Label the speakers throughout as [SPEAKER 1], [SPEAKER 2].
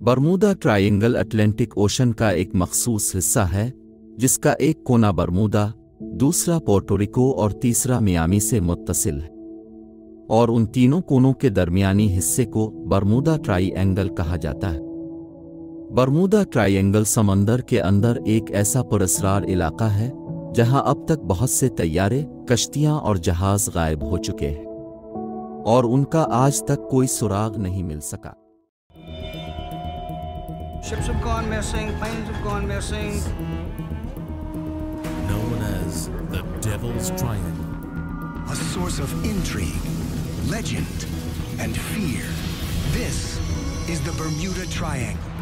[SPEAKER 1] Bermuda triangle Atlantic ocean का एक मखसूस हिस्सा है, जिसका एक कोना बरमूदा, दूसरा पोर्टो रिको और तीसरा मियामी से मुत्तसिल है, और उन तीनों कोनों के दरमियानी हिस्से को बरमूदा ट्रायंगल कहा जाता है। बरमूदा ट्रायंगल समंदर के अंदर एक ऐसा पुरस्रार इलाका है जहां अब तक बहुत से तैयारे, कश्तियां और जहाज गायब हो चुके हैं और उनका आज तक कोई सुराग नहीं मिल सका।
[SPEAKER 2] Ships have gone missing, planes have gone missing.
[SPEAKER 3] Known as the Devil's Triangle.
[SPEAKER 4] A source of intrigue, legend, and fear. This is the Bermuda Triangle.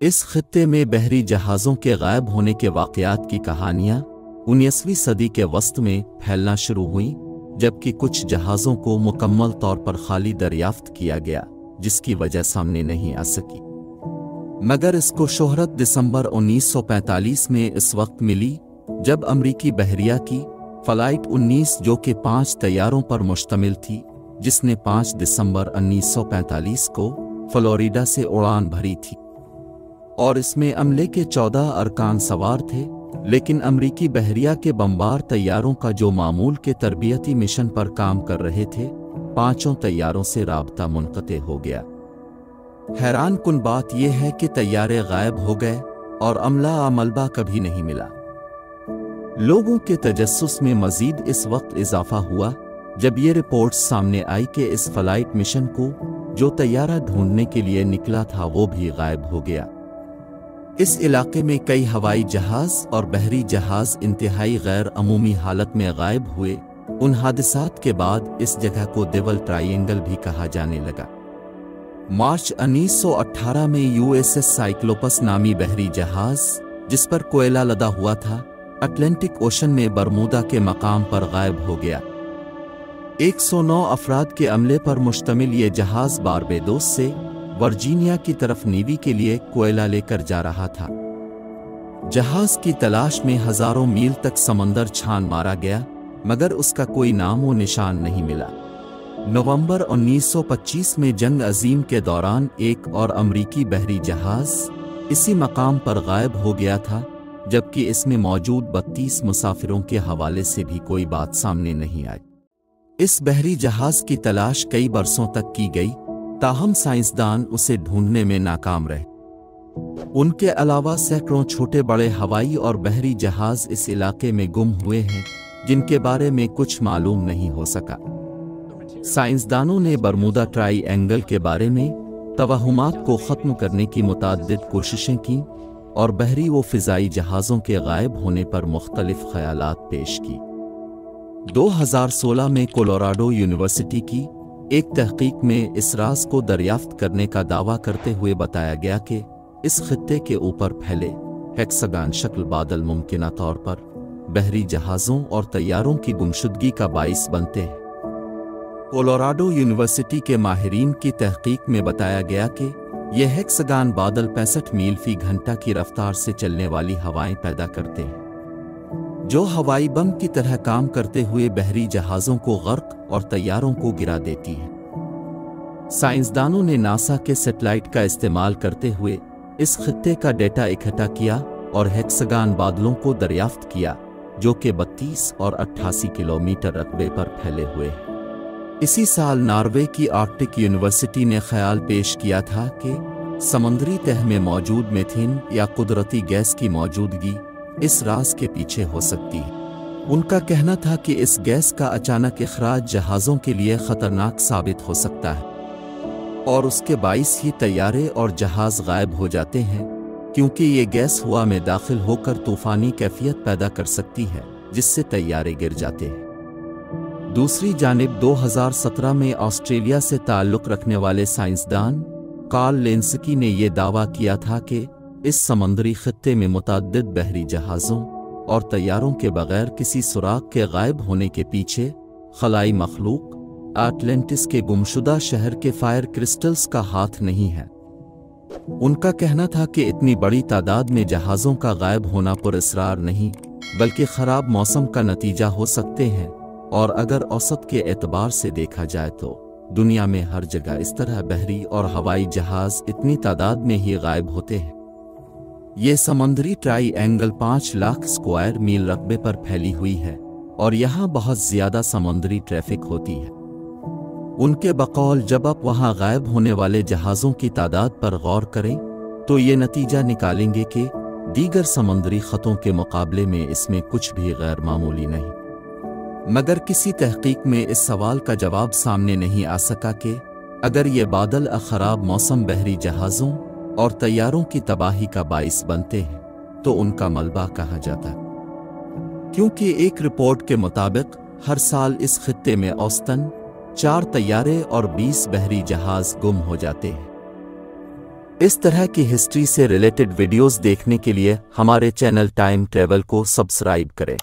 [SPEAKER 1] इस खित्ते में बहरी जहाज़ों के गायब होने के वाक़यात की कहानियाँ 19वीं सदी के वस्त में फैलना शुरू हुईं, जबकि कुछ जहाज़ों को मुकम्मल तौर पर खाली दरियाफ्त किया गया, जिसकी वजह सामने नहीं आ सकी। मगर इसको शोहरत दिसंबर 1945 में इस वक्त मिली जब अमरीकी बहरिया की फ्लाइट 19, जो कि 5 तैयारों पर मुश्तमिल थी, जिसने 5 दिसंबर 1945 को फ्लोरिडा से उड़ान भरी थी, और इसमें अमले के 14 अरकान सवार थे, लेकिन अमरीकी बहरिया के बमबार तैयारों का जो मामूल के तरबियती मिशन पर काम कर रहे थे, 5 तैयारों से राब्ता मुनक़ते हो गया। हैरान कुन बात यह है कि तैयारे गायब हो गए और मलबा कभी नहीं मिला। लोगों के तजस्सुस में मजीद इस वक्त इजाफा हुआ जब ये रिपोर्ट्स सामने आई कि इस फ्लाइट मिशन को जो तैयारा ढूंढने के लिए निकला था वो भी गायब हो गया। इस इलाके में कई हवाई जहाज और बहरी जहाज इंतहाई गैर अमूमी हालत में गायब हुए। उन हादसात के बाद इस जगह को डेविल ट्रायंगल भी कहा जाने लगा। मार्च 1918 में यूएसएस साइक्लोपस नामी बहरी जहाज, जिस पर कोयला लदा हुआ था, अटलांटिक ओशन में बरमूदा के मकाम पर गायब हो गया। 109 अफराद के अमले पर मुश्तमिल ये जहाज बारबेडोस से वर्जीनिया की तरफ नेवी के लिए कोयला लेकर जा रहा था। जहाज की तलाश में हजारों मील तक समंदर छान मारा गया, मगर उसका कोई नामो निशान नहीं मिला। नवंबर 1925 में जंग अजीम के दौरान एक और अमरीकी बहरी जहाज इसी मकाम पर गायब हो गया था, जबकि इसमें मौजूद 32 मुसाफिरों के हवाले से भी कोई बात सामने नहीं आई। इस बहरी जहाज की तलाश कई बरसों तक की गई, ताहम साइंसदान उसे ढूंढने में नाकाम रहे। उनके अलावा सैकड़ों छोटे बड़े हवाई और बहरी जहाज इस इलाके में गुम हुए हैं, जिनके बारे में कुछ मालूम नहीं हो सका। साइंसदानों ने बरमूदा ट्रायंगल के बारे में तवहुमात को ख़त्म करने की मुताद्दिद कोशिशें की और बहरी व फ़िज़ाई जहाज़ों के गायब होने पर मुख्तलिफ ख़यालात पेश की। 2016 में कोलोराडो यूनिवर्सिटी की एक तहकीक में इस राज को दरियाफ्त करने का दावा करते हुए बताया गया कि इस खित्ते के ऊपर फैले हेक्सागन शक्ल बादल मुमकिना तौर पर बहरी जहाज़ों और तैयारों की गुमशुदगी का बाइस बनते हैं। कोलोराडो यूनिवर्सिटी के माहिरीन की तहकीक में बताया गया कि यह हेक्सागन बादल 65 मील फी घंटा की रफ्तार से चलने वाली हवाएं पैदा करते हैं, जो हवाई बम की तरह काम करते हुए बहरी जहाज़ों को गर्क और तैयारों को गिरा देती है। साइंसदानों ने नासा के सैटेलाइट का इस्तेमाल करते हुए इस खित्ते का डेटा इकट्ठा किया और हेक्सागन बादलों को दरियाफ्त किया, जो कि 32 और 88 किलोमीटर रकबे पर फैले हुए हैं। इसी साल नॉर्वे की आर्कटिक यूनिवर्सिटी ने ख्याल पेश किया था कि समुद्री तह में मौजूद मीथेन या कुदरती गैस की मौजूदगी इस राज के पीछे हो सकती है। उनका कहना था कि इस गैस का अचानक इखराज जहाज़ों के लिए ख़तरनाक साबित हो सकता है और उसके बाइस ही तैयारे और जहाज़ गायब हो जाते हैं, क्योंकि ये गैस हवा में दाखिल होकर तूफ़ानी कैफियत पैदा कर सकती है, जिससे तैयारे गिर जाते हैं। दूसरी जानिब 2017 में ऑस्ट्रेलिया से ताल्लुक़ रखने वाले साइंसदान कार्ल लेंस्की ने यह दावा किया था कि इस समुद्री खित्ते में मुतअद्दिद बहरी जहाज़ों और तैयारों के बगैर किसी सुराग के गायब होने के पीछे खलाई मखलूक अटलांटिस के गुमशुदा शहर के फायर क्रिस्टल्स का हाथ नहीं है। उनका कहना था कि इतनी बड़ी तादाद में जहाज़ों का गायब होना पुरअसरार नहीं, बल्कि ख़राब मौसम का नतीजा हो सकते हैं, और अगर औसत के एतबार से देखा जाए तो दुनिया में हर जगह इस तरह बहरी और हवाई जहाज इतनी तादाद में ही गायब होते हैं। ये समुद्री ट्राईएंगल 5 लाख स्क्वायर मील रकबे पर फैली हुई है और यहाँ बहुत ज्यादा समुद्री ट्रैफिक होती है। उनके बकौल जब आप वहाँ गायब होने वाले जहाज़ों की तादाद पर गौर करें तो ये नतीजा निकालेंगे कि दीगर समुद्री ख़तों के मुकाबले में इसमें कुछ भी गैर मामूली नहीं। मगर किसी तहकीक में इस सवाल का जवाब सामने नहीं आ सका कि अगर ये बादल ख़राब मौसम बहरी जहाज़ों और तैयारों की तबाही का बाइस बनते हैं तो उनका मलबा कहा जाता है, क्योंकि एक रिपोर्ट के मुताबिक हर साल इस खित्ते में औसतन 4 तैयारे और 20 बहरी जहाज गुम हो जाते हैं। इस तरह की हिस्ट्री से रिलेटेड वीडियोस देखने के लिए हमारे चैनल टाइम ट्रेवल को सब्सक्राइब करें।